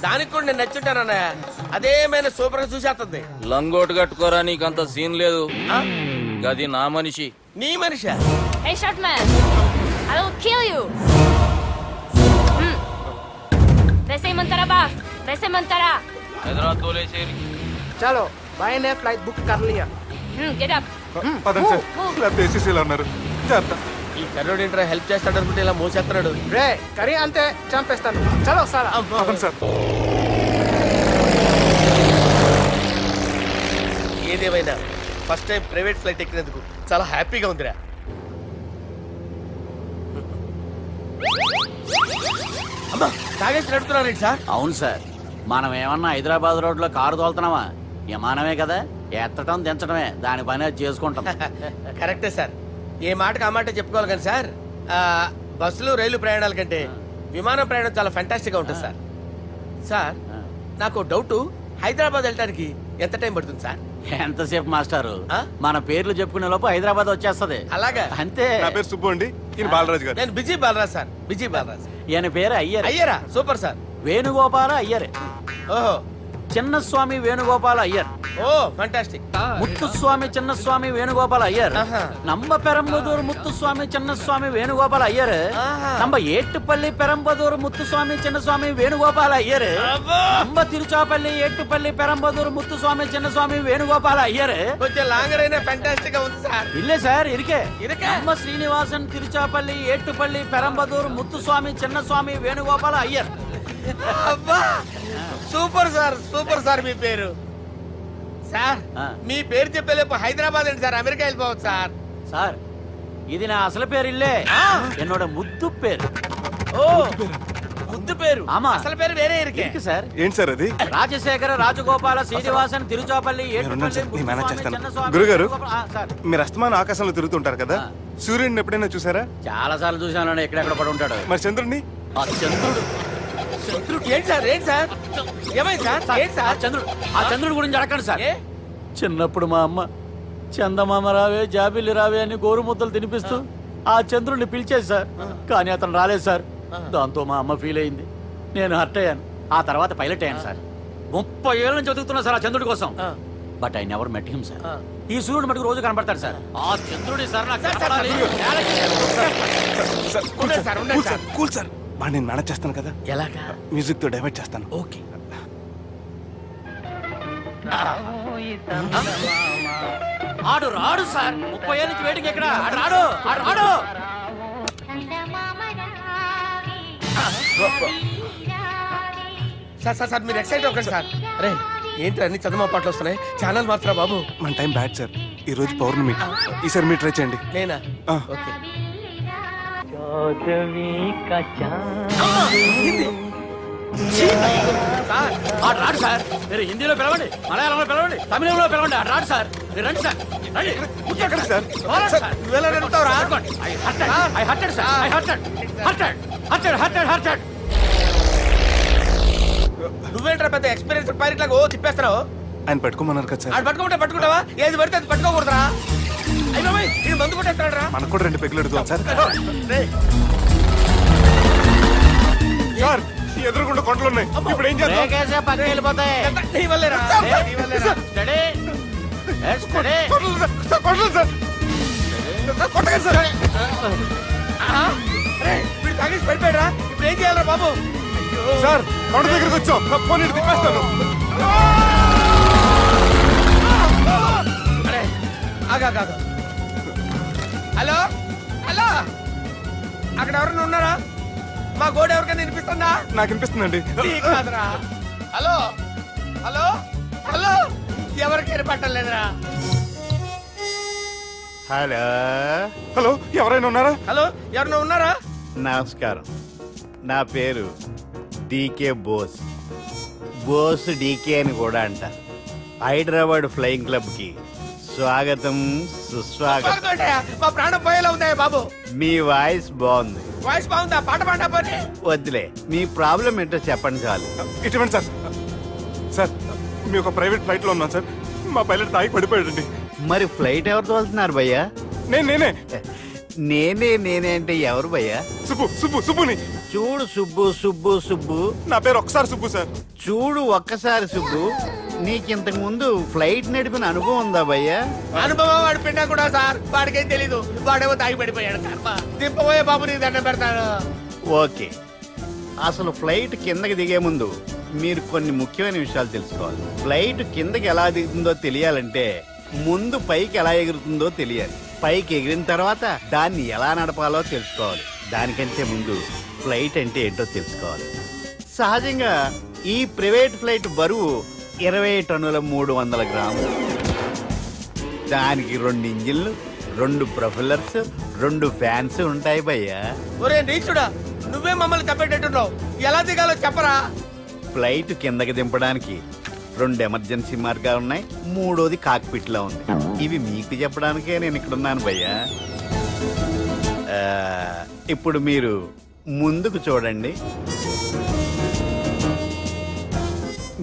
దానికి కూడా నేను నచ్చుంటానన్నయ్య. అదేమైనా సూపర్ గా చూసేస్తుంది. లంగోటు కట్టుకోరా, నీకంత సీన్ లేదు. గది నా మనిషి. నీ Manisha? Hey short man, I will kill you. Veseimantara boss, Veseimantara. Hyderabad तोले शेरी. चलो भाई ने फ्लाइट बुक कर लिया. Get up. పదండి సార్, క్లబ్ ఏసీసీలో ఉన్నారు. జాగ్రత్త. ఈ కర్రోడు ఏంట్రా హెల్ప్ చేస్తాడు అనుకుంటే ఇలా మోసేస్తున్నాడు. రే కరీ అంతే చంపేస్తాను. చలో సార్. పదండి సార్. ఏదేమైనా ఫస్ట్ టైం ప్రైవేట్ ఫ్లైట్ ఎక్కినందుకు చాలా హ్యాపీగా ఉందిరా. అమ్మా తాగేసి నడుపుతున్నారేంటి సార్? అవును సార్, మనం ఏమన్నా హైదరాబాద్ రోడ్ లో కారు తోలుతున్నావా? విమానమే కదా, ఎత్తడం దించడమే, దాని పని అది చేసుకుంటాం. కరెక్టే సార్, ఏ మాటకు ఆ మాట చెప్పుకోవాలి కానీ సార్, బస్సులు రైలు ప్రయాణాల కంటే విమానం ప్రయాణం చాలా ఫ్యాంటాస్టిక్ గా ఉంటుంది సార్. సార్ నాకు డౌట్, హైదరాబాద్ వెళ్ళడానికి ఎంత టైం పడుతుంది సార్? ఎంతసేపు మాస్టారు, మన పేర్లు చెప్పుకునే లోపు హైదరాబాద్ వచ్చేస్తది. అలాగా? అంతే. నా పేరు సుబ్బు అండి, ఈయన బాలరాజు గారు. నేను busy Balaraj sir. Busy Balaraj. ఈయన పేరు అయ్యర్. అయ్యరా? Super sir. వేణుగోపాల అయ్యర్. ఓహో. చిన్నస్వామి వేణుగోపాల అయ్యర్. Oh fantastic. ముత్తుస్వామి చిన్నస్వామి వేణుగోపాల అయ్యర్. நம்ம பெரம்பதூர் முத்துசுவாமி சின்னசுவாமி வேணுகோபால ஐயர். நம்ம ஏட்டுப்பள்ளி பெரம்பதூர் முத்துசுவாமி சின்னசுவாமி வேணுகோபால ஐயர். நம்ம తిరుచాపల్లి ఏట్టుపల్లి பெரம்பதூர் முத்துசுவாமி சின்னசுவாமி வேணுகோபால ஐயர். కొంచెం లాంగర్ అయినా ఫ్యాంటాస్టిక్ గా ఉంది సార్. இல்ல சார் இருக்கே. நம்ம శ్రీనివాసన్ తిరుచాపల్లి ఏట్టుపల్లి பெரம்பதூர் ముత్తుస్వామి చిన్నస్వామి వేణుగోపాల అయ్యర్. అబ్బా సూపర్ సార్, సూపర్ సార్. మీ పేరు సార్, మీ పేరు చెప్పేలేపు హైదరాబాద్ అండి సార్, అమెరికా వెళ్ళిపోవచ్చు సార్. సార్ ఇది నా అసలు పేరు ఇల్లే, என்னோட ముద్దు పేరు. ఓ ముద్దు పేరు. ఆమా, అసలు పేరు వేరే ఇరికే సార్. ఏంటి సార్ అది? రాజశేఖర రాజగోపాల శ్రీనివాసన్ తిరుచాపల్లి గురుగారు, మీరు అస్తమానం ఆకాశంలో తిరుగుతుంటారు కదా, సూర్యుడిని ఎప్పుడైనా చూసారా? చాలా సార్లు చూసాను, ఎక్కడెక్కడ పడి ఉంటాడు. మరి చంద్రుడిని? చంద్రుడు. ఏంటి సార్? ఏంటి సార్? ఏమైంది సార్? ఏంటి సార్? చంద్రుడు గురించి అడగండి సార్. చిన్నప్పుడు మా అమ్మ చందమామ రావే జాబిల్లి రావే అని గోరు ముద్దలు తినిపిస్తూ ఆ చంద్రుడిని పిలిచేది సార్, కానీ అతను రాలేదు సార్. దాంతో మా అమ్మ ఫీల్ అయింది, నేను హర్ట్ అయ్యాను. ఆ తర్వాత పైలట్ అయ్యాను సార్. 30 ఏళ్ళ నుంచి చదువుతున్నా సార్ ఆ చంద్రుడి కోసం. But I never met him sir. ఈ సూర్యుడు మటుకు రోజు కనబడతాడు సార్. ఆ చంద్రుడి సార్ కూల్ సార్, నేను మేనేజ్ చేస్తాను కదా. ఎలాగా? మ్యూజిక్ తో డైవర్ట్ చేస్తాను. ఓకే. ఆడు రాడు సార్, 30 ఏళ్ళ నుంచి వేటికి ఎక్కడ రాడు. సార్ సార్ సార్ మీరు ఎక్సైట్ అవ్వకండి సార్. అరే ఏంటి అన్ని చదువు పాటలు వస్తున్నాయి, ఛానల్ మార్చరా బాబు. మన టైం బ్యాడ్ సార్, ఈ రోజు పౌర్ణమి, ఈసారి మీరు ట్రై చేయండి. నేనా? ఓకే. రాడు సార్, మీరు హిందీలో పిలవండి, మలయాళంలో పిలవండి, తమిళంలో పిలవండి. రాడు సార్, మీరు రండి సార్. నువ్వేంట్రా పెద్ద ఎక్స్పీరియన్స్ పైరెట్ లాగా ఓ తిప్పేస్తున్నావు? ఆయన పట్టుకోమన్నారు కదా సార్. పట్టుకుంటావా? ఏది పడితే అది పట్టుకోకూడదురా. అయ్యి మందు కొట్టేస్తాడు. మనకు కూడా 2 పెగ్గులు ఎడుతాం సార్. సార్ ఎదురుకుండా కొండలు ఉన్నాయి, ఇప్పుడు ఏం చేద్దాం? పక్కకి వెళ్ళిపోతాయి. పడిపోయారా? ఇప్పుడు ఏం చేయాలరా బాబు? సార్ కొండ దగ్గరికి వచ్చాం, పోనీ తిప్పేస్తాను. హలో హలో, అక్కడ ఎవరైనా ఉన్నారా? మా గోడ ఎవరికైనా వినిపిస్తుందా? నాకు వినిపిస్తుందండి. హలో హలో హలో, ఎవరికి ఏర్పట్టలేదురా? హలో హలో, ఎవరైనా ఉన్నారా? హలో ఎవరైనా ఉన్నారా? నమస్కారం, నా పేరు డీకే బోస్. బోస్ డీకే అని కూడా అంటారు. హైదరాబాద్ ఫ్లయింగ్ క్లబ్ కి స్వాగతం సుస్వాగతం. మా ప్రాణం పోయేలా ఉందా బాబు? మీ వాయిస్ బాగుంది. వాయిస్ బాగుందా? పాట పాడా పోనీ. వద్దులే, మీ ప్రాబ్లం ఏంటో చెప్పండి చాలు. ఇటువంటి సార్, సార్ మీ ఒక ప్రైవేట్ ఫ్లైట్ లో ఉన్నాం సార్, మా పైలట్ తాగి పడిపోయాడండి. మరి ఫ్లైట్ ఎవరితో వెళ్తున్నారు భయ్యా? నేనే నేనే అంటే ఎవరు భయ్యా? సుబ్బుని. చూడు సుబ్బు సుబ్బు సుబ్బు. నా పేరు ఒకసారి సుబ్బు సార్. చూడు ఒక్కసారి సుబ్బు, నీకింతకు ముందు ఫ్లైట్ నడిపిన అనుభవం ఉందా భయ్యా? అనుభవం వాడు పెట్టా కూడా సార్, వాడికేం తెలీదు. వాడేమో తాగి పడిపోయాడు. దింపబోయే బాబు నీకు దండం పెడతాను. ఓకే, అసలు ఫ్లైట్ కిందకి దిగే ముందు మీరు కొన్ని ముఖ్యమైన విషయాలు తెలుసుకోవాలి. ఫ్లైట్ కిందకి ఎలా దిగుతుందో తెలియాలంటే ముందు పైకి ఎలా ఎగురుతుందో తెలియాలి. పైకి ఎగిరిన తర్వాత దాన్ని ఎలా నడపాలో తెలుసుకోవాలి. దానికంటే ముందు ఫ్లైట్ అంటే ఏంటో తెలుసుకోవాలి. సహజంగా ఈ ప్రైవేట్ ఫ్లైట్ బరువు 20 టన్నుల 300 గ్రాములు. దానికి 2 ఇంజిన్లు, 2 ప్రొపెల్లర్స్, 2 ఫ్యాన్స్ ఉంటాయి భయ్యా. ఒరే నీచుడా, నువ్వే మమ్మల్ని తప్పేటట్టున్నావు. ఎలా దిగాలో చెప్పరా? ఫ్లైట్ కిందకి దింపడానికి 2 ఎమర్జెన్సీ మార్గాలు ఉన్నాయి, 3వది కాక్పిట్ లో ఉంది. ఇవి మీకు చెప్పడానికే నేను ఇక్కడ ఉన్నాను భయ్యా. ఇప్పుడు మీరు ముందుకు చూడండి.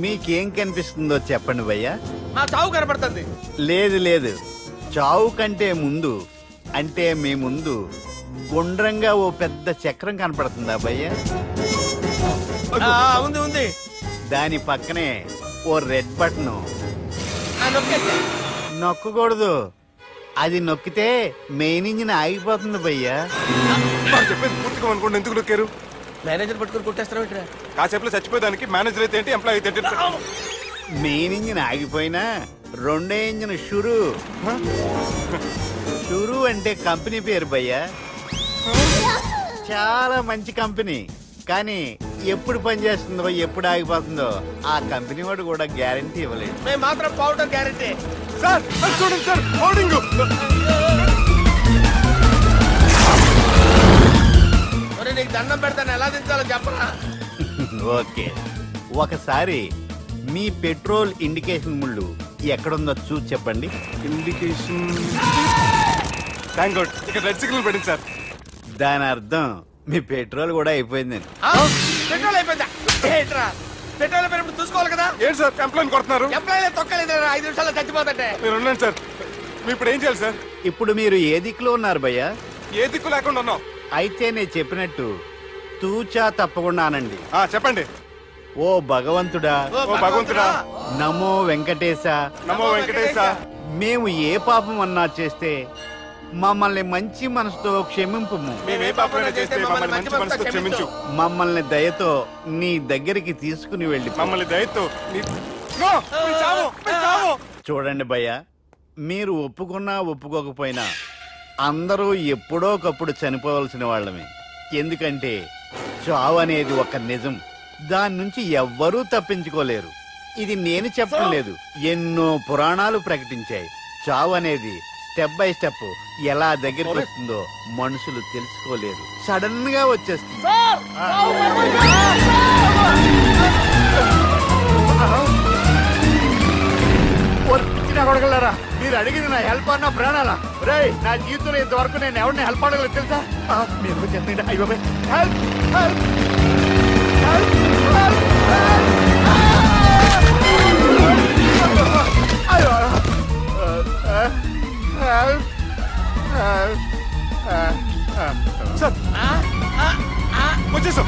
మీకేం కనిపిస్తుందో చెప్పండి భయ్యా. మా చావు కనపడుతుంది. లేదు లేదు, చావు కంటే ముందు అంటే మీ ముందు గుండ్రంగా ఓ పెద్ద చక్రం కనపడుతుందా భయ్యా? ఉంది ఉంది. దాని పక్కనే ఓ రెడ్ బటన్. నొక్కకూడదు, అది నొక్కితే మెయిన్ ఇంజిన్ ఆగిపోతుంది భయ్యా. చెప్పేది పూర్తిగా అనుకోండి. ఎందుకు నొక్కారు? మేనేజర్ పట్టుకుని కొట్టేస్తారా? కాసేపులో చచ్చిపోయేదానికి మేనేజర్ అయితే ఏంటి, ఎంప్లాయీ అయితే ఏంటి? మెయిన్ ఇంజిన్ ఆగిపోయినా 2వ ఇంజిన్ షురు. షురు అంటే కంపెనీ పేరు భయ్యా. చాలా మంచి కంపెనీ. కానీ ఎప్పుడు పనిచేస్తుందో ఎప్పుడు ఆగిపోతుందో ఆ కంపెనీ వాడు కూడా గ్యారంటీ ఇవ్వలేదు. మేము మాత్రం పౌడర్ గ్యారంటీ. సార్ చూడండి సార్, హోర్డింగ్. నీకు దండం పెడతాను, ఎలా దించాలో చెప్పరా? ఓకే, ఒకసారి మీ పెట్రోల్ ఇండికేషన్ ముళ్ళు ఎక్కడుందో చూసి చెప్పండి. ఇండికేషన్. థ్యాంక్ గాడ్, ఇక్కడ రెడ్ సిగ్నల్ పడింది సార్. దాని అర్థం మీ పెట్రోల్ కూడా అయిపోయిందని. పెట్రోల్ అయిపోయిందా? పెట్రోల్ అయిపోయినప్పుడు చూసుకోవాలి కదా. ఏంటి సార్ ఎంప్లాయ్ కొడుతున్నారు? ఎంప్లాయీ తొక్కలేదు, 5 నిమిషాల్లో చచ్చిపోతుంటే. మీరు ఉండండి సార్. మీరు ఇప్పుడు ఏం చేయాలి సార్? ఇప్పుడు మీరు ఏ దిక్కులో ఉన్నారు భయ్యా? ఏ దిక్కు లేకుండా ఉన్నాం. అయితే నేను చెప్పినట్టు తూచా తప్పకుండా అనండి. చెప్పండి. ఓ భగవంతుడా, ఓ భగవంతుడా, నమో వెంకటేశ, నమో వెంకటేశ. మేము ఏ పాపం అన్నా చేస్తే మమ్మల్ని మంచి మనసుతో క్షమింపు. మేమే పాపమైనా చేస్తే మమ్మల్ని మంచి మనసుతో క్షమించు. మమ్మల్ని దయతో నీ దగ్గరికి తీసుకుని వెళ్ళి. మమ్మల్ని దయతో చూడండి భయ్యా, మీరు ఒప్పుకున్నా ఒప్పుకోకపోయినా అందరూ ఎప్పుడో ఒకప్పుడు చనిపోవలసిన వాళ్ళమే. ఎందుకంటే చావు అనేది ఒక నిజం, దాని నుంచి ఎవ్వరూ తప్పించుకోలేరు. ఇది నేను చెప్పడం లేదు, ఎన్నో పురాణాలు ప్రకటించాయి. చావు అనేది స్టెప్ బై స్టెప్ ఎలా దగ్గరికి వస్తుందో మనుషులు తెలుసుకోలేరు, సడన్ గా వచ్చేస్తుంది. కొడగలరా, మీరు అడిగింది నా హెల్ప్ అన్న ప్రాణాలా? రే, నా జీవితంలో ఇంతవరకు నేను ఎవరిని హెల్ప్ అడగలేదు తెలుసా? మీరు చెప్పండి. అయ్యో హెల్ప్ హెల్ప్ వచ్చేసాం.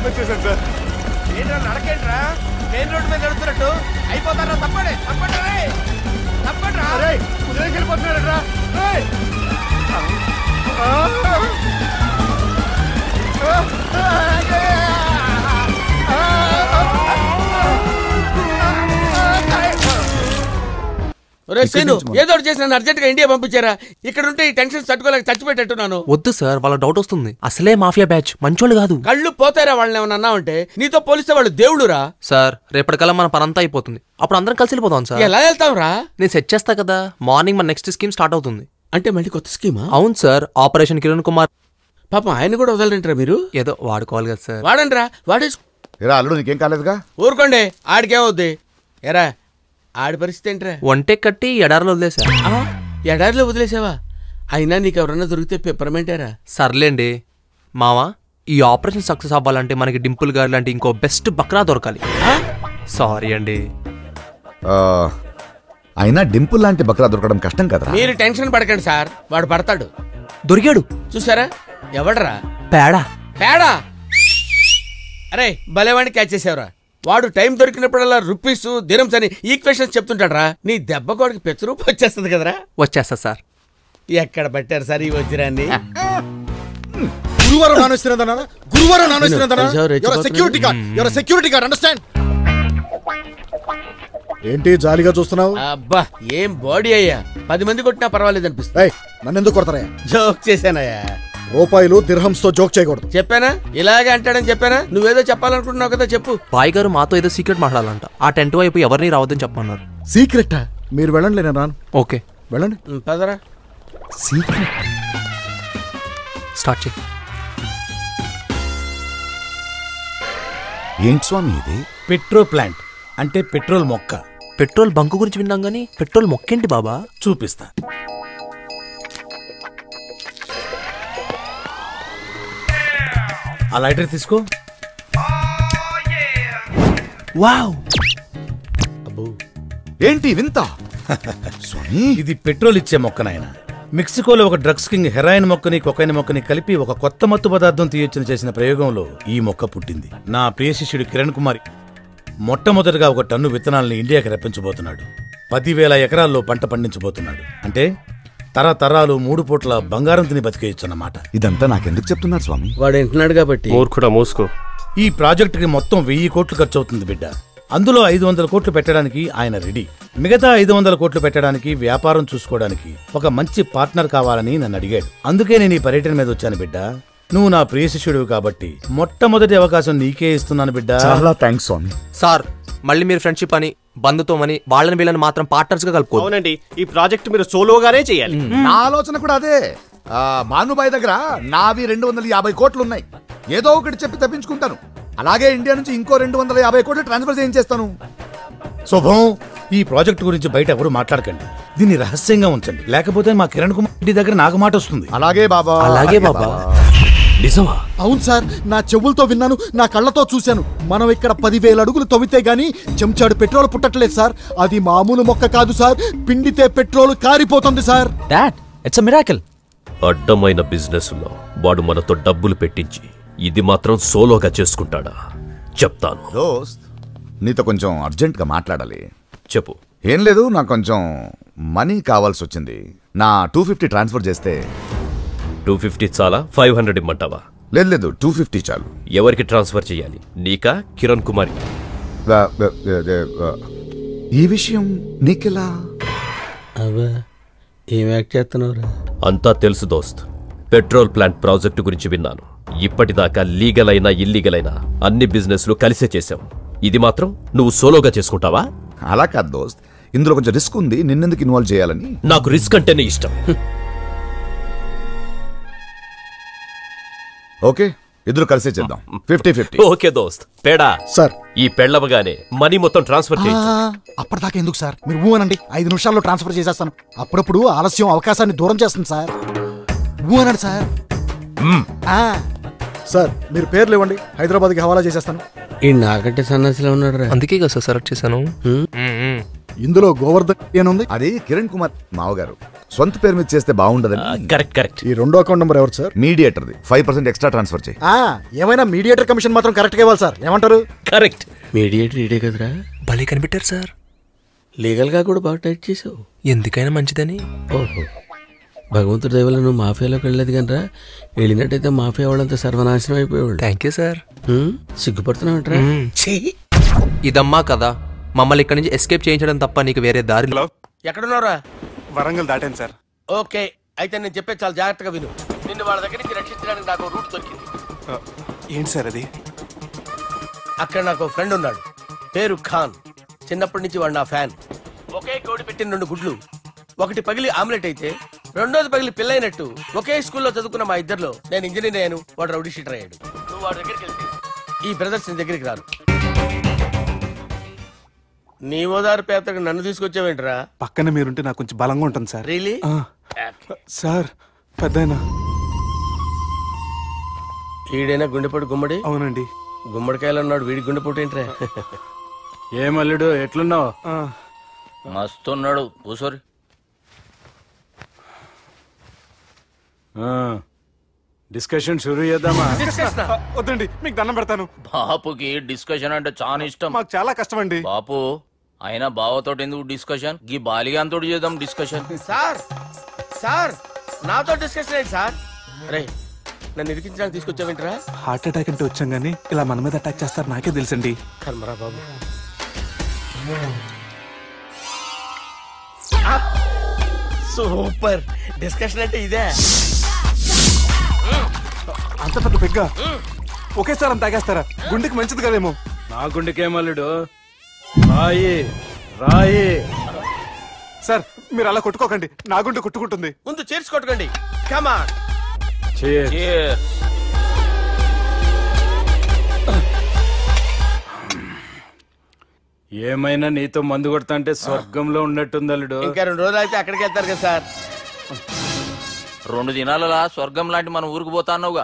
వచ్చేసాను సార్. ఏంట్రా నడకేంట్రా? మెయిన్ రోడ్డు మీద నడుస్తున్నట్టు అయిపోతారా? తప్పండి తప్పండి తప్పండి రా. వెళ్ళిపోతున్నారా? ఏదో చేసి నన్ను అర్జెంట్ గా ఇండియా పంపించారా? ఇక్కడ ఉంటే ఈ టెన్షన్ తట్టుకోలేక చచ్చిపెట్టేట్టున్నాను. వద్దు సార్, వాళ్ళ డౌట్ వస్తుంది. అసలే మాఫియా బ్యాచ్, మంచోళ్ళు కాదు. కళ్ళు పోతారా వాళ్ళని ఏమన్నా అన్నా ఉంటే? నీతో పోలిస్తే వాళ్ళు దేవుడురా. సార్ రేపటికల్లా మన పనంతా అయిపోతుంది, అప్పుడు అందరం కలిసి వెళ్ళిపోతాం సార్. ఎలా వెళ్తాం రా? నేను సెట్ చేస్తా కదా. మార్నింగ్ మన నెక్స్ట్ స్కీమ్ స్టార్ట్ అవుతుంది. అంటే మళ్ళీ కొత్త స్కీమా? అవును సార్, ఆపరేషన్ కిరణ్ కుమార్. పాపం ఆయన కూడా వదలంటారా మీరు? ఏదో వాడుకోవాలి కదా సార్. వాడండి రా, వాడేసు. అల్లుడు నీకేం కాలేదుగా? ఊరుకోండి, ఆడికేమవుద్ది. ఎరా ఆడి పరిస్థితి ఏంట్రా? ఒంటే కట్టి ఎడారిలో వదిలేసా. ఎడారిలో వదిలేసావా? అయినా నీకు ఎవరన్నా దొరికితే పెప్పరమెంటారా? సర్లేండి మావా, ఈ ఆపరేషన్ సక్సెస్ అవ్వాలంటే మనకి డింపుల్ గారు లాంటి ఇంకో బెస్ట్ బక్రా దొరకాలి. సారీ అండి. అయినా డింపుల్ లాంటి బక్రా దొరకడం కష్టం కదా. మీరు టెన్షన్ పడకండి సార్, వాడు పడతాడు. దొరికాడు. చూసారా? ఎవడరా? పేడా. పేడా? అరే భలేవాడిని క్యాచ్ చేసావురా. వాడు టైం దొరికినప్పుడల్లా రూపీస్ దిరమ్స్ అని ఈక్వేషన్స్ చెప్తుంటాడు రా. నీ దెబ్బ కోడికి పెచ్చరూపు వచ్చేస్తుంది కదరా. వచ్చేస్తా సార్. ఎక్కడ పట్టారు సార్ ఈ వజ్రాన్ని? గురువారం నాన్ వెజ్ గురువారం non veg security guard understand. ఏంటి జాలీగా చూస్తున్నావు? అబ్బా ఏం బాడీ అయ్యా, 10 మంది కొట్టినా పర్వాలేదు అనిపిస్తుంది. నన్ను ఎందుకు కొడతారయ్యా? జోక్ చేశానయ్యా. రూపాయలు దిర్హంస్ తో జోక్ చేయకూడదు. చెప్పానా ఇలాగే అంటాడని చెప్పానా? నువ్వేదో చెప్పాలనుకుంటున్నావు కదా, చెప్పు. బాయ్ గారు మాతో ఏదో సీక్రెట్ మాట్లాడాలంట. ఆ టెంట్ వైపు ఎవరిని రావద్దని చెప్పమన్నారు. సీక్రెట్? మీరు వెళ్ళండి, నేను రాను. ఓకే వెళ్ళండి. పదరా. సీక్రెట్ స్టార్ట్ చేయి. ఏంటి స్వామి ఇది? పెట్రోల్ ప్లాంట్ అంటే పెట్రోల్ మొక్క. పెట్రోల్ బంకు గురించి విన్నాం గానీ పెట్రోల్ మొక్కేంటి బాబా? చూపిస్తా. ఆ లైటర్ తీసుకో. వావ్, ఏంటి వింత? స్వామి ఇది పెట్రోల్ ఇచ్చే మొక్క నాయన. మెక్సికోలో ఒక డ్రగ్స్ కింగ్ హెరాయిన్ మొక్కని కొకైన్ మొక్కని కలిపి ఒక కొత్త మత్తు పదార్థం తీయొచ్చని చేసిన ప్రయోగంలో ఈ మొక్క పుట్టింది. నా ప్రియ శిష్యుడు కిరణ్ కుమార్ మొట్టమొదటిగా 1 టన్ను విత్తనాలను ఇండియాకి రప్పించబోతున్నాడు. 10,000 ఎకరాల్లో పంట పండించబోతున్నాడు. అంటే తరతరాలు 3 పూట్ల బంగారం తిని బతికేయచ్చన్నమాట. ఇదంతా నాకెందుకు చెప్తున్నారు స్వామి? వాడు వింటున్నాడు కాబట్టి. మూసుకో. ఈ ప్రాజెక్టుకి మొత్తం 1000 కోట్లు ఖర్చు అవుతుంది బిడ్డ. అందులో 500 కోట్లు పెట్టడానికి ఆయన రెడీ. మిగతా 500 కోట్లు పెట్టడానికి, వ్యాపారం చూసుకోవడానికి ఒక మంచి పార్ట్నర్ కావాలని నన్ను అడిగాడు. అందుకే నేను ఈ పర్యటన మీద వచ్చాను బిడ్డ. నువ్వు నా ప్రియ శిష్యుడివి కాబట్టి మొట్టమొదటి అవకాశం నీకే ఇస్తున్నాను బిడ్డ. చాలా థ్యాంక్స్ స్వామి. సార్ మళ్ళీ మీరు ఫ్రెండ్షిప్ అని బంధుత్వమని వాళ్ళని వీళ్ళని మాత్రం పార్ట్నర్స్ గా కలుపుకో. అవునండి, ఈ ప్రాజెక్ట్ మీరు సోలోగానే చేయాలి. నా ఆలోచన కూడా అదే. భానుబాయ్ దగ్గర నావి 250 కోట్లు ఉన్నాయి. ఏదో ఒకటి చెప్పి తప్పించుకుంటాను. అలాగే ఇండియా నుంచి ఇంకో 250 కోట్లు ట్రాన్స్ఫర్ చేయించేస్తాను. శుభం. ఈ ప్రాజెక్ట్ గురించి బయట ఎవరు మాట్లాడకండి. దీన్ని రహస్యంగా ఉంచండి, లేకపోతే మా కిరణ్ కుమార్ రెడ్డి దగ్గర నాకు మాట వస్తుంది. అలాగే బాబా. అలాగే బాబా. నిజమా? అవును సార్, నా చెవులతో విన్నాను, నా కళ్ళతో చూశాను. మనం ఇక్కడ 10,000 అడుగులు తవ్వితే గానీ చెంచాడు పెట్రోల్ పుట్టట్లేదు సార్. అది మామూలు మొక్క కాదు సార్, పిండితే పెట్రోల్ కారిపోతుంది sir. Dad, it's a miracle. అడ్డమైన బిజినెస్ లో వాడు మనతో డబ్బులు పెట్టించి ఇది మాత్రం సోలోగా చేసుకుంటాడా? చెప్తాను. దోస్త్, నీతో కొంచెం అర్జెంట్ గా మాట్లాడాలి. చెప్పు. ఏం లేదు, నాకు కొంచెం మనీ కావాల్సి వచ్చింది. నా 250 ట్రాన్స్ఫర్ చేస్తే. 250 చాలా? 500 ఇమ్మంటావా? లేదు 250 చాలు. ఎవరికి ట్రాన్స్ఫర్ చేయాలి? నీకా కిరణ్ కుమార్? ఈ విషయం నీకెలా? ఏం యాక్ట్ చేస్తున్నావురా? అంతా తెలుసు దోస్త్. పెట్రోల్ ప్లాంట్ ప్రాజెక్టు గురించి విన్నాను. ఇప్పటిదాకా లీగల్ అయినా ఇల్లీగల్ అయినా అన్ని బిజినెస్లు కలిసే చేశాం. ఇది మాత్రం నువ్వు సోలోగా చేసుకుంటావా? అలా కాదు దోస్త్, ఇందులో కొంచెం రిస్క్ ఉంది. నిన్నెందుకు ఇన్వాల్వ్ చేయాలని? నాకు రిస్క్ అంటేనే ఇష్టం. ఓకే, ఇద్దరు కలిసే చేద్దాం. 50-50. ఓకే దోస్త్. పేడా సార్, ఈ పెళ్ళవగానే మనీ మొత్తం ట్రాన్స్ఫర్ చేయొచ్చు. అప్పటిదాకా ఎందుకు సార్, మీరు ఊ అనండి, 5 నిమిషాల్లో ట్రాన్స్ఫర్ చేసేస్తాను. అప్పుడప్పుడు ఆలస్యం అవకాశాన్ని దూరం చేస్తుంది సార్. ఊ అనండి సార్. సార్ మీరు పేర్లు ఇవ్వండి, హైదరాబాద్కి హవాలా చేసేస్తాను. ఈ నాకంటే సన్నసిలో ఉన్నాడు. అందుకే కదా సార్ సెలెక్ట్ చేశాను. ఇందులో గోవర్ధన్ ఏనుంది? అది కిరణ్ కుమార్ మావగారు సొంత పేరు మీద చేస్తే బాగుండదని. కరెక్ట్. ఈ రెండో అకౌంట్ నెంబర్ ఎవరు సార్? మీడియేటర్ది. 5% ఎక్స్ట్రా ట్రాన్స్ఫర్ చేయి. ఏమైనా మీడియేటర్ కమిషన్ మాత్రం కరెక్ట్గా ఇవ్వాలి సార్. ఏమంటారు? కరెక్ట్. మీడియేటర్ ఇడే కదరా. భలే కనిపెట్టారు సార్. లీగల్ గా కూడా బాగా టైట్ చేసావు. ఎందుకైనా మంచిదని. ఓహో, భగవంతుడి దయవల్ల నువ్వు మాఫియాలోకి వెళ్ళలేదు కనరా. వెళ్ళినట్టయితే మాఫియా వాళ్ళంతా సర్వనాశనం అయిపోయేవాళ్ళు. Thank you sir. సిగ్గుపడుతున్నావుట్రా. ఇదమ్మా కదా, మమ్మల్ని ఇక్కడి నుంచి ఎస్కేప్ చేయించడం తప్ప నీకు వేరే దారి. ఎక్కడున్నారా? వరంగల్ దాటాను సార్. ఓకే, అయితే నేను చెప్పేది చాలా జాగ్రత్తగా విను. నిన్ను వాళ్ళ దగ్గర నుంచి రక్షించడానికి నాకు రూట్ దొరికింది. ఏంటి సార్ అది? అక్కడ నాకు ఫ్రెండ్ ఉన్నాడు, పేరు ఖాన్. చిన్నప్పటి నుంచి వాడు నా ఫ్యాన్. ఒకే కోడి పెట్టిన 2 గుడ్లు, ఒకటి పగిలి ఆమ్లెట్ అయితే రెండోది పగిలి పిల్లైనట్టు ఒకే స్కూల్లో చదువుకున్న మా ఇద్దరిలో నేను ఇంజనీర్ అయ్యాను, వాడు రౌడీ షీటర్ అయ్యాడు. నువ్వు వాడి దగ్గరికి వెళ్తే ఈ బ్రదర్స్ నీ దగ్గరికి రారు. నీ ఓదారు పేదకు నన్ను తీసుకొచ్చావేంట్రా? పక్కన మీరుంటే నాకు కొంచెం బలంగా ఉంటుంది సార్. రియలీ? సార్ పెద్దయినా ఈడైనా గుండెపోటు గుమ్మడి? అవునండి. గుమ్మడికాయలు అన్నాడు, వీడి గుండెపోటు ఏంట్రా? ఏమల్లుడు ఎట్లున్నావు? మస్తున్నాడు కూసోరి. డిస్కషన్ షురూ చేద్దామా? వద్దండి, మీకు దండం పెడతాను. బాపుకి డిస్కషన్ అంటే చాలా ఇష్టం. మాకు చాలా కష్టం అండి. బాపు అయినా బావతోటి ఎందుకు డిస్కషన్? గీ బాలిగాంతో చేద్దాం డిస్కషన్. సార్ సార్ నాతో డిస్కషన్ ఏంటి సార్? రే నన్ను ఇరికించడానికి తీసుకొచ్చావేంట్రా? హార్ట్ అటాక్ అంటే వచ్చాం గానీ ఇలా మన మీద అటాక్ చేస్తారు నాకే తెలుసండి. కర్మరా బాబు. సూపర్ డిస్కషన్ అంటే ఇదే. అంత పెద్ద పెగ్గ ఒకేసారి అంత తాగేస్తారా? గుండెకి మంచిది కదేమో. నా గుండెకేమల్లుడు రాయి రాయి. సార్ మీరు అలా కొట్టుకోకండి, నా గుండె కొట్టుకుంటుంది. ముందు చేర్చి కొట్టుకోండి. కమాన్. ఏమైనా నీతో మందు కొడతా అంటే స్వర్గంలో ఉన్నట్టుంది అల్లుడు. ఇంకా 2 రోజులు అయితే అక్కడికి వెళ్తారు కదా సార్. 2 దినాలలా స్వర్గం లాంటి మన ఊరికి పోతాన్నావుగా.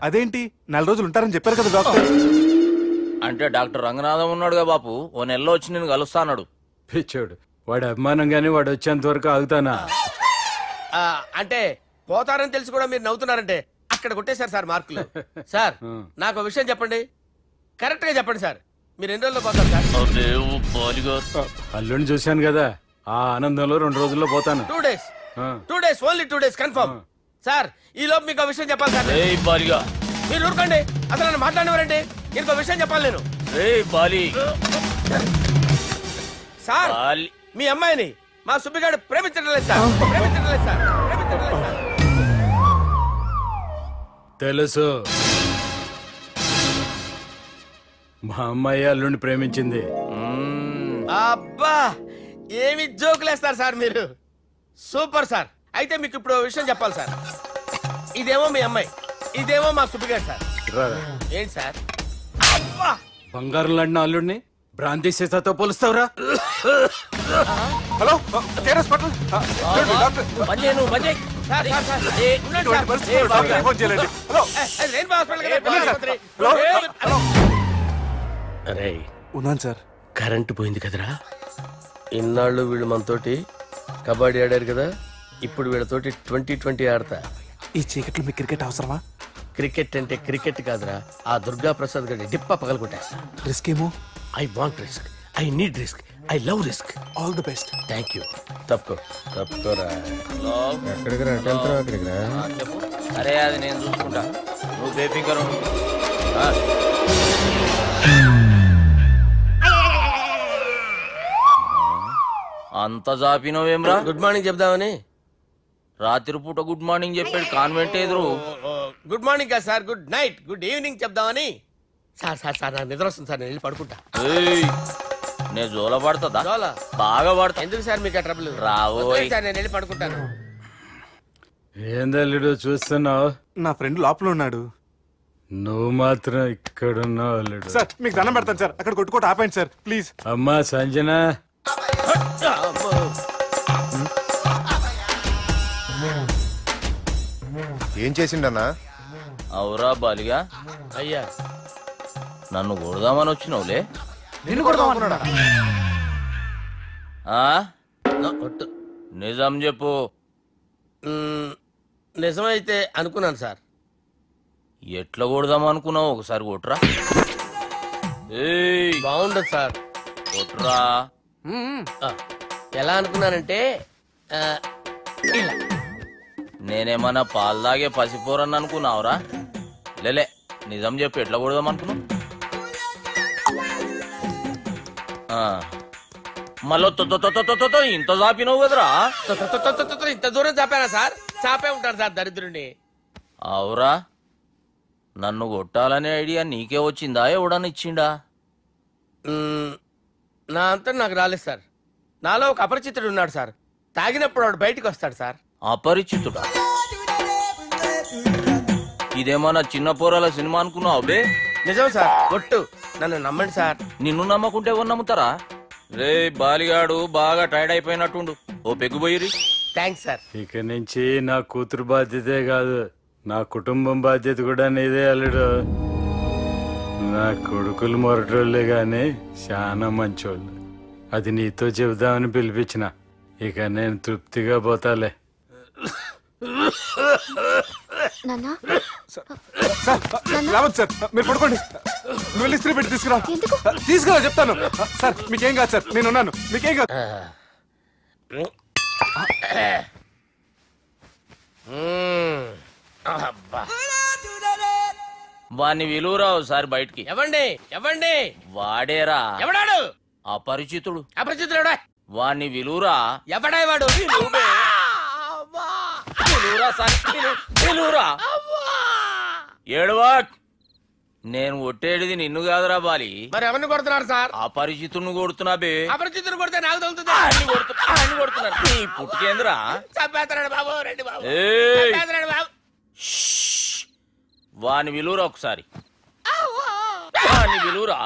అదేంటి 4 రోజులు ఉంటారని చెప్పారు కదా డాక్టర్. అంటే డాక్టర్ రంగనాథం ఉన్నాడుగా బాపు, ఓ నెలలో వచ్చి నేను కలుస్తా అన్నాడు. పిచ్చోడు, వాడు అభిమానం గాని వాడు వచ్చేంత వరకు ఆగుతానా? అంటే పోతారని తెలిసి కూడా మీరు నవ్వుతున్నారంటే అక్కడ కొట్టేశారు సార్ మార్కులు. సార్ నాకు విషయం చెప్పండి, కరెక్ట్ గా చెప్పండి సార్. మీరు ఎన్ని రోజుల్లో పోతారు సార్? అల్లుడిని చూశాను కదా, ఆ ఆనందంలో 2 రోజుల్లో పోతాను. 2 days. 2 days, only 2 days confirm. Sir ఈ లోపు మీకు విషయం చెప్పాలి సార్. మీరు ఊరుకోండి, అసలు నన్ను మాట్లాడినవారండి. ఇంకో విషయం చెప్పాలి నేను. సార్ మీ అమ్మాయిని మా సుబ్బిగాడు ప్రేమించడం లేదు సార్. ప్రేమించడం లేదు సార్. ప్రేమించడం లేదు సార్. తెలుసు, మా అమ్మాయి అల్లుడిని ప్రేమించింది. అబ్బా ఏమి జోకులేస్తారు సార్ మీరు. Super sir. అయితే మీకు ఇప్పుడు విషయం చెప్పాలి సార్. ఇదేమో మీ అమ్మాయి, ఇదేమో మా సుబ్బిగాడు సార్. ఏంటి సార్? అబ్బా బంగారం లాంటి అల్లుడిని భ్రాంతి సీతతో పోలుస్తావురా? హలో కేరస్ పట్ల ఉన్నాను సార్. కరెంటు పోయింది కదరా. ఇన్నాళ్ళు వీళ్ళు మనతోటి కబడ్డీ ఆడారు కదా, ఇప్పుడు వీళ్ళతోటి 2020 ఆడతా. ఈ చీకట్లో మీ క్రికెట్ అవసరమా? క్రికెట్ అంటే క్రికెట్ కాదురా, ఆ దుర్గా ప్రసాద్ గారి డిప్ప పగలు కొట్టేస్తా. రిస్క్ ఏమో. I want risk, I need risk, I love risk. All the best. Thank you. తప్పుకోరా. ఎక్కడికి రా? అక్కడికి రా. అరే అది నేను చూసుకుంటా, నువ్వు బేఫికర్. అంత జాపినవేమ్రా? గుడ్ మార్నింగ్ చెప్దామని. రాత్రి పూట గుడ్ మార్నింగ్ చెప్పాడు కాన్వెంట్ ఎదురు. గుడ్ మార్నింగ్ కదా sir, good night, good evening చెప్దామని. సార్ సార్ సార్ నాకు నిద్ర వస్తుంది సార్, నేను వెళ్ళి పడుకుంటా. నేను జోల పడుతుందా? జోలా బాగా పడతా. ఎందుకు సార్ మీకు ట్రబుల్? రావు సార్, నేను వెళ్ళి పడుకుంటాను. ఏందల్లుడు చూస్తున్నావు? నా ఫ్రెండ్ లోపల ఉన్నాడు. నువ్వు మాత్రం ఇక్కడున్నావు అల్లుడు. సార్ మీకు దండం పెడతాను సార్, అక్కడ కొట్టుకోట ఆపండి సార్ ప్లీజ్. అమ్మా సంజన, ఏం చేసిండన్నా? అవురా బాలిగా. అయ్యా నన్ను కొడదామని వచ్చినవులే. నిన్ను కొడదామన్నాడా? నిజం చెప్పు. నిజమైతే అనుకున్నాను సార్. ఎట్లా కొడదాం అనుకున్నావు? ఒకసారి కొట్రా. బాగుండదు సార్. కొట్రా. ఎలా అనుకున్నానంటే ఇలా. నేనేమన్నా పాలు తాగే పసిపోరని అనుకున్నావురా? లేలే, నిజం చెప్పు, ఎట్లా కొడదాం అనుకున్నావు? మళ్ళీ ఇంత చాపినవు కదరా? ఇంత దూరం చాపానా సార్? చాపే ఉంటారు సార్ దరిద్రుడిని. అవురా, నన్ను కొట్టాలనే ఐడియా నీకే వచ్చిందా? ఎవడన్నా ఇచ్చిండా? నా అంతా నాకు రాలేదు సార్. నాలో ఒక అపరిచితుడు ఉన్నాడు సార్. తాగినప్పుడు వాడు బయటికి వస్తాడు సార్. అపరిచితుడా? ఇదేమన్నా చిన్న పోరాల సినిమా అనుకున్నావు బే? నిజం సార్, కొట్టు, నన్ను నమ్మండి సార్. నిన్ను నమ్మకుంటే ఎవరు నమ్ముతారా? రే బాలిగాడు బాగా టైర్డ్ అయిపోయినట్టుండు, ఓ పెగ్గుపోయిరి. Thanks sir. ఇక నుంచి నా కూతురు బాధ్యతే కాదు, నా కుటుంబం బాధ్యత కూడా నీదే అల్లుడు. నా కొడుకులు మొరటోళ్ళే గాని చాలా మంచోళ్ళు. అది నీతో చెబుదామని పిలిపించిన. ఇక నేను తృప్తిగా పోతాలే. రావద్దు సార్, మీరు పడుకోండి. నువ్వు వెళ్ళి ఇస్త్రీ పెట్టి తీసుకురా. తీసుకురా చెప్తాను. సార్ మీకేం కాదు సార్, నేనున్నాను. మీకేం కాదు. వాణ్ణి విలువరావు సార్ బయటికి. ఎవండి వాడేరా. ఎవడాడు? అపరిచితుడు. అపరిచితుడు వాణ్ణి విలువరా. ఎవడా వాడు? విలువరా సార్, విలువరా. ఏడవా. నేను కొట్టేది నిన్ను కాదురా బాలి. మరి ఎవరిని కొడుతున్నారు సార్? అపరిచితుడిని కొడుతున్నా బే. అపరిచితుడు కొడితే నాకు తగులుతుంది. కొడుతున్నారు నీ పుట్టుకేంద్రా. చంపేస్తాడు బాబు, రండి బాబు. వాని విలువరా ఒకసారి. వాని విలువరా.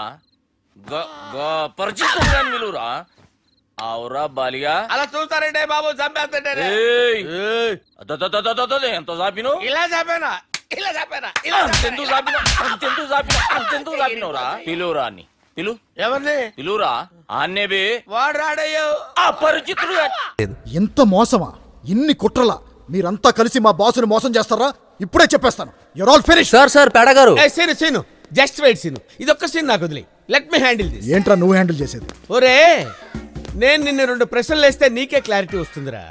పరిచితుడు విలువరా. అవురా బాలిగా. అలా చూస్తారంటే బాబు, చంపేస్తాడే. ఎంత చాపిను? ఇలా చాపానా? ఇలా చాపానా? అంతెందుకు చాపినవురా? పిలువురా అని. పిలు. ఎవరిని పిలువురా. ఆన్నే బే. వాడు రాడయ్యో. అపరిచితుడు. ఎంత మోసమా, ఇన్ని కుట్రలా? మీరంతా కలిసి మా బాసుని మోసం చేస్తారా? ఇప్పుడే చెప్పేస్తాను. Your all finish. సార్ పేడా గారు. Seenu just wait Seenu. ఇదొక్క సీన్ నాకు వదిలే. Let me handle this. ఏంట్రా నువ్వు హ్యాండిల్ చేసేది? ఒరే, నేను నిన్ను 2 ప్రశ్నలు వేస్తే నీకే క్లారిటీ వస్తుందిరా.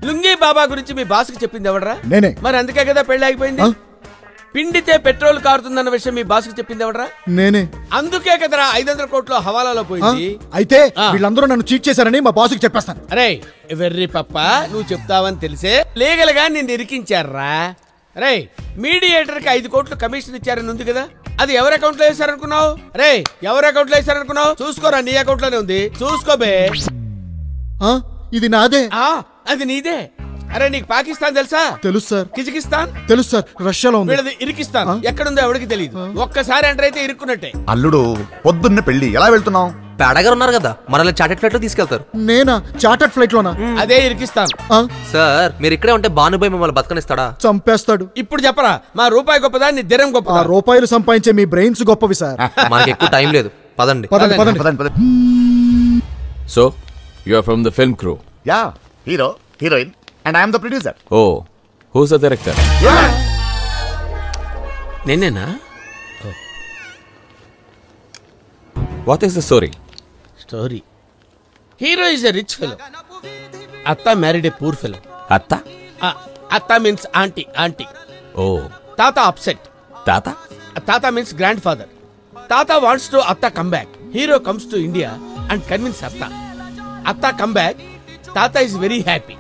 లుంగీ బాబా గురించి మీ బాస్కి చెప్పింది ఎవడరా? నేనే. మరి అందుకే కదా పెళ్లి ఆగిపోయింది. పిండితే పెట్రోల్ కారుతుందన్న విషయం మీ బాస్కి చెప్పింది ఎవడరా? నేనే. అందుకే కదరా 500 కోట్లు హవాలాలో పోయింది. అయితే వీళ్ళందరూ నన్ను చీట్ చేశారని మా బాస్కి చెప్పేస్తాను. అరే వెర్రి పప్ప, నువ్వు చెప్తావని తెలిసే లీగల్ గా నిన్ను ఇరికించారా? రే, మీడియేటర్ కి 5 కోట్లు కమిషన్ ఇచ్చారని ఉంది కదా, అది ఎవరి అకౌంట్ లో వేసారనుకున్నావు? రే, ఎవరి అకౌంట్ లో వేసారనుకున్నావు? చూసుకోరా, నీ అకౌంట్ లోనే ఉంది. చూసుకోబే. ఇది నాదే. అది నీదే. అరే, నీకు పాకిస్తాన్ తెలుసా? తెలుసు సార్. కిజకిస్తాన్ తెలుసు సార్. రష్యాలో ఉంది. వీళ్ళది ఇరికిస్తాన్. ఎక్కడుందో ఎవరికి తెలియదు. ఒక్కసారి ఎంటర్ అయితే ఇరుక్కున్నట్టే. అల్లుడు, పొద్దున్న పెళ్లి, ఎలా వెళ్తున్నావు? పేడగారు ఉన్నారు కదా, మనల్ని చార్టెడ్ ఫ్లైట్ లో తీసుకెళ్తారు. నేనా? చార్టెడ్ ఫ్లైట్ లోనా? అదే ఇరికిస్తాన్. సార్ మీరు ఇక్కడే ఉంటే భానుభాయ్ మిమ్మల్ని బతకనిస్తాడా? చంపేస్తాడు. ఇప్పుడు చెప్పరా, మా రూపాయి గొప్పదా నీ దిరం గొప్పదా? రూపాయలు సంపాదించే మీ బ్రెయిన్స్ గొప్పవి సార్. మనకి ఎక్కువ టైం లేదు, పదండి. So you are from the film crew? Yeah, hero, heroine, and I am the producer. Oh, who's the director? నేనేనా? What is the story? Story, hero is a rich fellow. అత్త married a poor fellow. అత్త? అత్త means aunty. Oh. తాత upset. తాత means grandfather. తాత wants to అత్త come back. Hero comes to India and convince అత్త come back. తాత is very happy.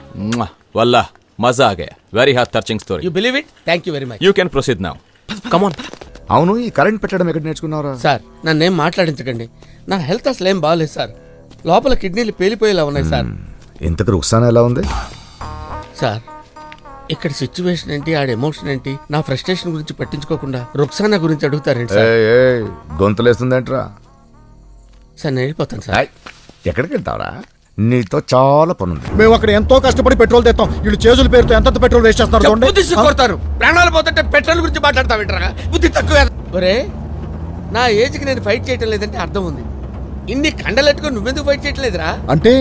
వల్లా మజా ఆ Gaya. Very heart touching story. You believe it? Thank you very much. You can proceed now. Come on. అవును, ఈ current పెట్టడం ఎక్కడ నేర్చుకున్నారా? సార్, నన్నేం మాట్లాడించకండి. నా హెల్త్ అసలు ఏం బాగాలేదు సార్. లోపల కిడ్నీలు పేలిపోయేలా ఉన్నాయి సార్. ఇంతకు రుక్సానా ఎలా ఉంది? సార్, ఇక్కడ సిచ్యువేషన్ ఏంటి, ఆడ ఎమోషన్ ఏంటి, నా ఫ్రస్ట్రేషన్ గురించి పట్టించుకోకుండా రుక్సానా గురించి అడుగుతారేంటి సార్? గొంతులేస్తుందేంట్రా? సార్, నేను వెళ్ళిపోతాను సార్. ఎక్కడికి వెళ్తావరా? నీతో చాలా పనుంది. మేము అక్కడ ఎంతో కష్టపడి పెట్రోల్ తెస్తాం. వీళ్ళు చేతుల పేరుతో ఎంత పెట్రోల్ వేస్ట్ చేస్తారు. కొడతారు. ప్రాణాలు పోతుంటే పెట్రోల్ గురించి మాట్లాడతావేంట్రా? బుద్ధి తక్కువ. ఒరే, నా ఏజ్ కి నేను ఫైట్ చేయటం లేదంటే అర్థం ఉంది. ఇన్ని కండలెట్టుకుని నువ్వెందుకు ఫైట్ చేయట్లేదురా? అంటే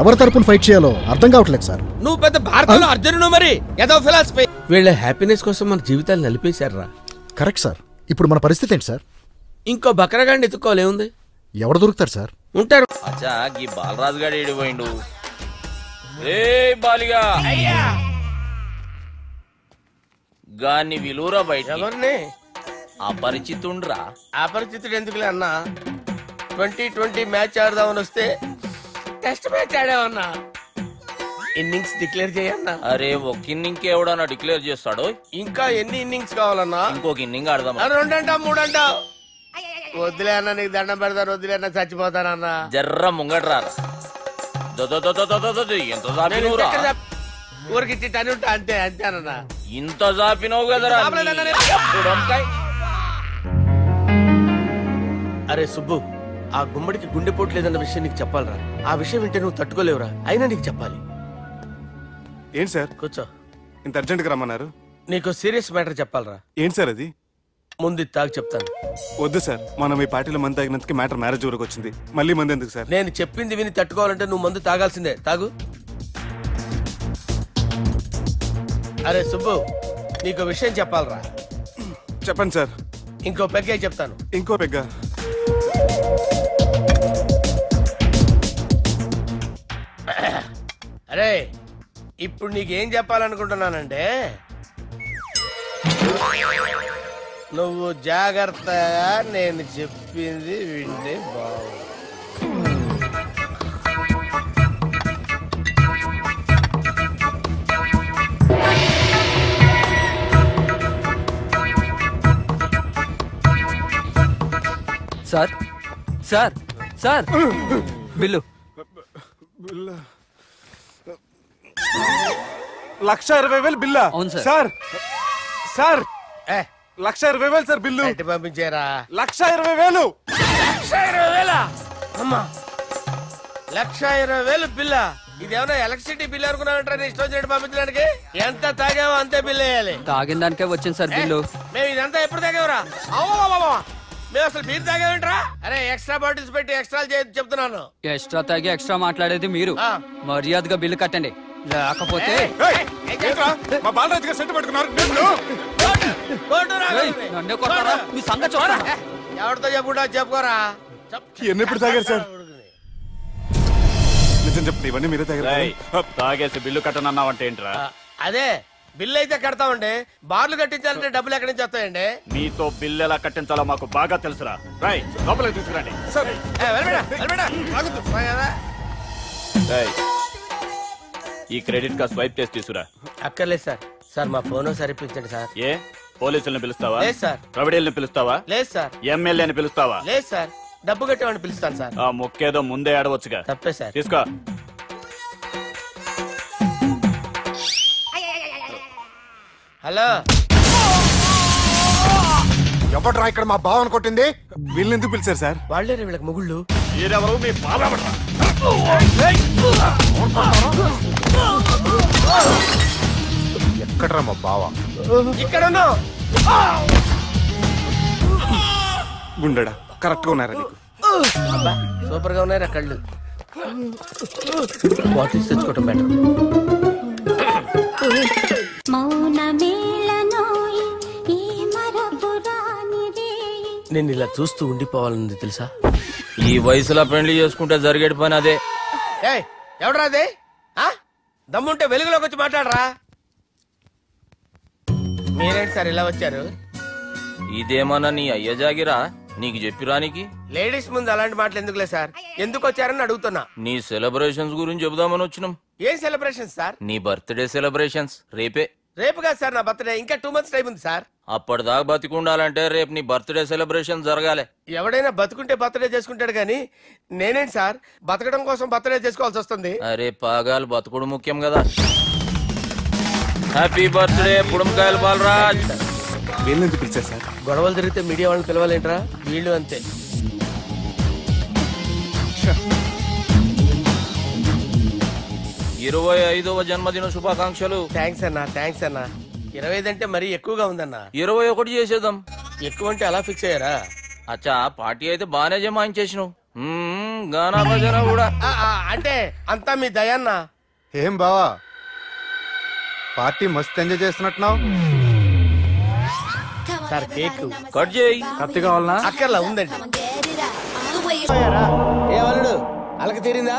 ఎవరి తరపున ఫైట్ చేయాలో అర్థం కావట్లేదు సార్. నువ్వు పెద్ద భారతంలో అర్జునుడు. మరి ఏదో ఫిలాసఫీ. వీళ్ళ హ్యాపీనెస్ కోసం మన జీవితాలు నలిపేశారా? Correct sir. ఇప్పుడు మన పరిస్థితి ఏంటి సార్? ఇంకో బకరగాడిని ఎత్తుకోలేముంది. ఎవరు దొరుకుతారు సార్? ఉంటారు. అచ్చా, ఈ బాలరాజు గారు ఏడిపోయిండు. రే బాలిగా, గాన్ని విలువరా బయట. అపరిచితుండ్రా. అపరిచితుడు ఎందుకులే అన్నా. 2020 మ్యాచ్ ఆడదామని వస్తే టెస్ట్ మ్యాచ్ ఆడామన్నా. ఇన్నింగ్స్ డిక్లేర్ చేయన్నా. అరే, ఒక ఇన్నింగ్ ఎవడన్నా డిక్లేర్ చేస్తాడు? ఇంకా ఎన్ని ఇన్నింగ్స్ కావాలన్నా? ఇంకొక ఇన్నింగ్ ఆడదాం. 2 అంటావు 3 అంటావు. వద్దులే అన్న, నీకు దండం పెడతాను. వద్దులే అన్న, చచ్చిపోతానన్నా. జర్ర ముంగట్రా. ఎంత జాపినవురా? ఊరికి టని ఉంటా అంతే అంతేనన్నా. ఇంత జాపినవు కదరా. అరే సుబ్బు, ఆ గుమ్మడికి గుండెపోటు లేదన్న విషయం నీకు చెప్పాలరా. ఆ విషయం వింటే నువ్వు తట్టుకోలేవురా. అయినా నీకు చెప్పాలి. ఏంటి సార్? కూర్చో. ఇంత అర్జెంట్గా రమ్మన్నారు? నీకు సీరియస్ మ్యాటర్ చెప్పాలరా. ఏంటి సార్ అది? ముందు ఇది తాగు చెప్తాను. వద్దు సార్, మనం ఈ పార్టీలో మంది తాగినందుకు మ్యాటర్ మ్యారేజ్ వరకు వచ్చింది. మళ్ళీ మంది ఎందుకు సార్? నేను చెప్పింది విని తట్టుకోవాలంటే నువ్వు మందు తాగాల్సిందే. తాగు. అరే సుబ్బు, నీకు విషయం చెప్పాలరా. చెప్పండి సార్. ఇంకో పెగ్గే చెప్తాను. ఇంకో పెగ్గా? అరే ఇప్పుడు నీకేం చెప్పాలనుకుంటున్నానంటే, నువ్వు జాగ్రత్తగా నేను చెప్పింది వింటే బాగు. సార్ సార్ సార్ బిల్లు 1,20,000 బిల్లా? అవును sir. Sir sir 1,20,000 sir bill. పంపించారా? 1,20,000. 1,20,000? అమ్మా, 1,20,000 బిల్లా? ఇదేమన్నా ఎలక్ట్రిసిటీ బిల్ అనుకున్నామంటారా? ఇష్టం వచ్చినట్టు పంపించడానికి. ఎంత తాగావో అంతే బిల్లు వేయాలి. తాగిన దానికే వచ్చింది సార్ బిల్లు. మేము ఇదంతా ఎప్పుడు తాగేవరా? మేము అసలు బీర్ తాగేమంటారా? అరే ఎక్స్ట్రా బాటిల్స్ పెట్టి ఎక్స్ట్రా చెప్తున్నాను. ఎక్స్ట్రా తాగి ఎక్స్ట్రా మాట్లాడేది మీరు. మర్యాదగా బిల్లు కట్టండి, లేకపోతే మా బాలరాజు గారు సెట్ పట్టుకున్నారు. నన్నే కొడతారా? మీ సంగతి చూడరా? ఎవరితో చెప్పుకుంటా చెప్పుకోరా. ఎన్నెప్పుడు తాగారు సార్? నిజం చెప్పండి, ఇవన్నీ మీరే తాగారు. తాగేసి బిల్లు కట్టనన్నావంటే ఏంట్రా? అదే బిల్లు అయితే కడతామండి, బార్లు కట్టించాలంటే డబ్బులు ఎక్కడి నుంచి వస్తాయండి? మీతో బిల్లు ఎలా కట్టించాలో మాకు బాగా తెలుసురా. రై లోపలికి తీసుకురండి. ఈ క్రెడిట్ కార్డ్ స్వైప్ చేసి తీసుకురా. అక్కర్లేదు సార్. సార్ మా ఫోన్ సరిపించండి సార్. ఏ పోలీసుల్ని పిలుస్తావా? లేదు సార్. ప్రొవిడీల్ని పిలుస్తావా? లేదు సార్. ఎమ్మెల్యేని పిలుస్తావా? లేదు సార్. డబ్బు కట్టేవాడిని పిలుస్తాను సార్. ఆ ముక్కేదో ముందే ఆడవచ్చుగా. తప్పే సార్. తీసుకో. హలో, ఎవడ్రా ఇక్కడ మా బావని కొట్టింది? వీళ్ళని ఎందుకు పిలిచారు సార్? వాళ్ళే వీళ్ళకి మొగుళ్ళు. మీరెవరు? మీ బాబా. ఎక్కడ్రా మా బావ? ఇక్కడ ఉన్నావు. గుండెడా కరెక్ట్ గా ఉన్నారా నీకు? సూపర్ గా ఉన్నారా కళ్ళు? బాటిల్స్ తెచ్చుకోవటం బెటర్. నేను ఇలా చూస్తూ ఉండిపోవాలని తెలుసా? ఈ వయసులో పెళ్లి చేసుకుంటే జరిగేటి పని అదే. ఎవడరా అదే? దమ్ముంటే వెలుగులోకి వచ్చి మాట్లాడరా. మీరేంటి సార్ ఇలా వచ్చారు? ఇదేమన్నా నీ అయ్య జాగిరా నీకు చెప్పిరానికి? లేడీస్ ముందు అలాంటి మాటలు ఎందుకులే సార్, ఎందుకు వచ్చారని అడుగుతున్నా. నీ సెలబ్రేషన్స్ గురించి చెబుదామని వచ్చినాం. ఏం సెలబ్రేషన్ సార్? నీ బర్త్డే సెలబ్రేషన్స్ రేపే. రేపు కాదు సార్ నా బర్త్డే, ఇంకా 2 months టైం ఉంది సార్. అప్పటిదాకా బతికుండాలంటే రేపు నీ బర్త్డే సెలబ్రేషన్ జరగాలి. ఎవడైనా బతుకుంటే బర్త్డే చేసుకుంటాడు గానీ నేనేంటి సార్ బతకడం కోసం బర్త్డే చేసుకోవాల్సి వస్తుంది? అరే పాగాలు బతుకుడు ముఖ్యం కదా. హ్యాపీ బర్త్డే పుడంకాయలు బాలరాజ్. వీళ్ళని ఎందుకు పిలిచారు సార్? గొడవలు జరిగితే మీడియా వాళ్ళని పిలవాలేంట్రా? వీళ్ళు అంతే. 25వ జన్మదిన శుభాకాంక్షలు. థ్యాంక్స్ అన్నా, థ్యాంక్స్ అన్నా. 25 అంటే మరీ ఎక్కువగా ఉందన్నా. 21 చేసేద్దాం. ఎక్కువ అంటే అలా ఫిక్స్ అయ్యారా? అచ్చా పార్టీ అయితే బానే జమాయించేసినావు. గానా భజన కూడా అంటే అంతా మీ దయన్నా. ఏం బావా పార్టీ మస్తు ఎంజాయ్ చేస్తున్నట్టున్నావు. సార్ కేక్ కట్ చేయి. కత్తి కావాలనా? అక్కర్లా ఉందండి. ఏ వాళ్ళు అలక తీరిందా?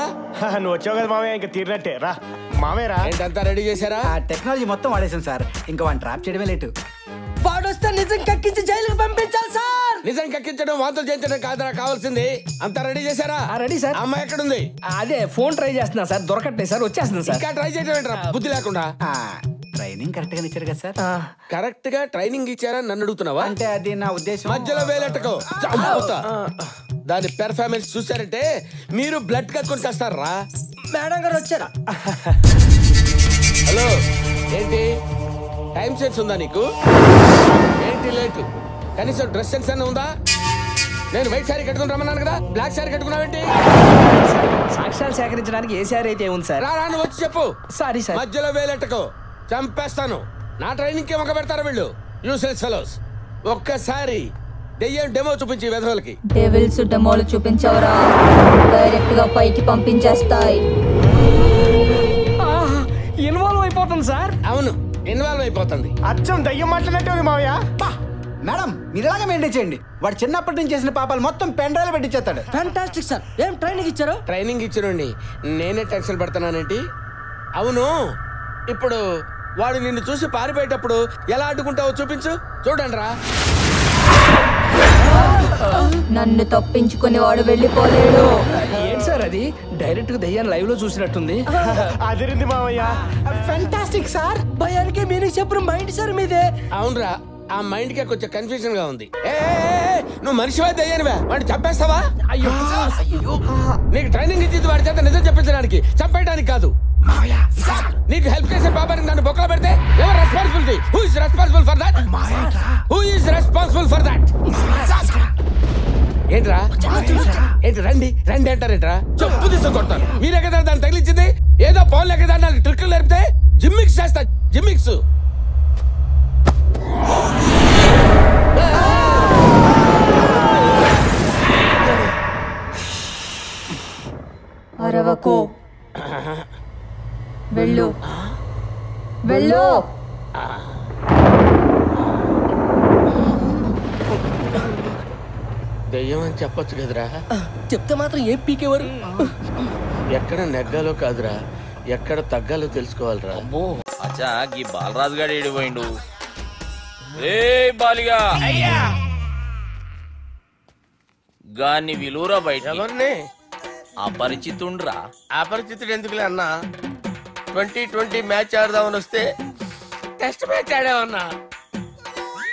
నువ్వు వచ్చావు కదా మామయ్య, ఇంకా తీరినట్టే రా మామయ్యరా. ఏంటంతా రెడీ చేశారా? టెక్నాలజీ మొత్తం వాడేసాం సార్, ఇంకా వన్ ట్రాప్ చేయడమే లేటు. వాడొస్తే నిజం కక్కించి జైలుకి పంపించాలి సార్. నిజం కక్కించడం వాంతులు చేయించడం కాదురా కావాల్సింది. అంతా రెడీ చేశారా? Ready sir. అమ్మాయి ఎక్కడుంది? అదే ఫోన్ ట్రై చేస్తున్నా సార్, దొరకట్లేదు సార్, వచ్చేస్తుంది సార్. ఇంకా ట్రై చేయడం ఏంట్రా బుద్ధి లేకుండా? ట్రైనింగ్ కరెక్ట్ గా ఇచ్చారు కదా సార్. కరెక్ట్ గా ట్రైనింగ్ ఇచ్చారా నన్ను అడుగుతున్నావా? అంటే అది నా ఉద్దేశం. మధ్యలో వేలెట్టకు. దాని పెర్ఫార్మెన్స్ చూసారంటే మీరు బ్లడ్ కక్కుని చేస్తారా? మేడం గారు వచ్చారా? హలో, ఏంటి టైం సెన్స్ ఉందా నీకు? ఏంటి లేటు? కనీసం డ్రెస్ సెన్స్ అన్న ఉందా? నేను వైట్ శారీ కట్టుకుని రమ్మన్నాను కదా, బ్లాక్ శారీ కట్టుకున్నావేంటి? సాక్ష్యాలు సేకరించడానికి ఏ శారీ అయితే ఉంది సార్? రా నువ్వు వచ్చి చెప్పు. Sorry sir. మధ్యలో వేలెట్టకు, చంపేస్తాను. నా ట్రైనింగ్ కి ఒక పెడతారా వీళ్ళు? Useless fellows. ఒక్కసారి దెయ్యం డెమో చూపించి వెధవలకి. డెవిల్స్ డెమోలు చూపించవరా, డైరెక్ట్ గా పైకి పంపించేస్తాయి. ఇన్వాల్వ్ అయిపోతుంది సార్. అవును, ఇన్వాల్వ్ అయిపోతుంది. అచ్చం దయ్యం మాట్లాడినట్టు మావయ్య. మేడం మీరు ఇలాగే మెయింటైన్ చేయండి. వాడు చిన్నప్పటి నుంచి చేసిన పాపాలు మొత్తం పెన్ డ్రైవ్ పెట్టించేస్తాడు. Fantastic sir. ఏం ట్రైనింగ్ ఇచ్చారు? ట్రైనింగ్ ఇచ్చినండి, నేనే టెన్షన్ పడుతున్నానేంటి? అవును, ఇప్పుడు వాడు నిన్ను చూసి పారిపోయేటప్పుడు ఎలా అడ్డుకుంటావో చూపించు. చూడండి రా. నన్ను తప్పించుకుని వాడు వెళ్ళిపోలేడు. ఏంటి సార్ అది? డైరెక్ట్ గా దయ్యాన్ని లైవ్ లో చూసినట్టుంది. అదిరింది మావయ్య. Fantastic sir. భయానికి మీరు చెప్పిన మైండ్ సార్ మీదే. అవునరా, ఆ మైండ్ కే కొంచెం కన్ఫ్యూజన్ గా ఉంది. నువ్వు మనిషివా దయ్యానివా? వాడిని చంపేస్తావా? అయ్యో, నీకు ట్రైనింగ్ ఇచ్చింది వాడి చేత నిజం చెప్పించడానికి, చంపేయడానికి కాదు. నీకు హెల్ప్ చేసే పాపానికి నన్ను బొక్కలో పెడితే ఎవరు responsibility? Who is responsible for that? Who is responsible for that? ఏంట్రా ఏంటి? రండి రండి అంటారేంట్రా? చెప్పు తీసుకొడతాను. మీరే కదా దాన్ని తగిలించింది. ఏదో ఫోన్ లేక దాన్ని ట్రిక్లు నేర్పితే జిమ్మిక్స్ చేస్తా. జిమ్మిక్స్ అరవకు, వెళ్ళు వెళ్ళు. దెయ్యం అని చెప్పొచ్చు కదరా. చెప్తే మాత్రం ఏం పీకేవారు? ఎక్కడ నెగ్గాలో కాదురా, ఎక్కడ తగ్గాలో తెలుసుకోవాలిరా. అచ్చా ఈ బాలరాజు గారు ఏడిపోయిండు. రే బాలిగా, గాన్ని విలువరా బయట. ఎవరిని? అపరిచితుండ్రా. అపరిచితుడు ఎందుకులే అన్నా. 2020 మ్యాచ్ ఆడదామని వస్తే టెస్ట్ మ్యాచ్ ఆడామన్నా.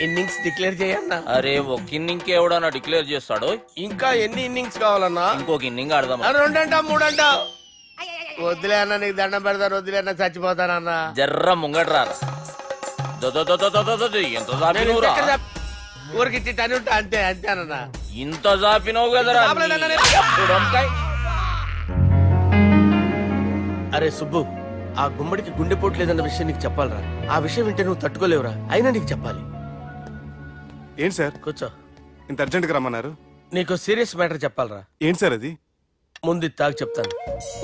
ఇన్నింగ్స్ డిక్లేర్ చేయన్నా. అరే ఒక ఇన్నింగ్ ఎవడన్నా డిక్లేర్ చేస్తాడు? ఇంకా ఎన్ని ఇన్నింగ్స్ కావాలన్నా? ఇంకొక ఇన్నింగ్ ఆడదాం. 2 అంటావు 3 అంటావు. వద్దులే అన్న, నీకు దండం పెడతాను. వద్దులే అన్న, చచ్చిపోతానన్నా. జర్ర ముంగట్రా. ఎంత జాపినవురా? ఊరికి టని ఉంటా అంతే అంతేనన్నా. ఇంత జాపినవు కదరా. అరే సుబ్బు, ఆ గుమ్మడికి గుండెపోటు లేదన్న విషయం నీకు చెప్పాలరా. ఆ విషయం వింటే నువ్వు తట్టుకోలేవురా, అయినా నీకు చెప్పాలి. ఏంటి సార్? కూర్చో. ఇంత అర్జెంట్ గా రమ్మన్నారు? నీకు సీరియస్ మ్యాటర్ చెప్పాలరా. ఏంటి సార్ అది? ముందు తాగు చెప్తాను.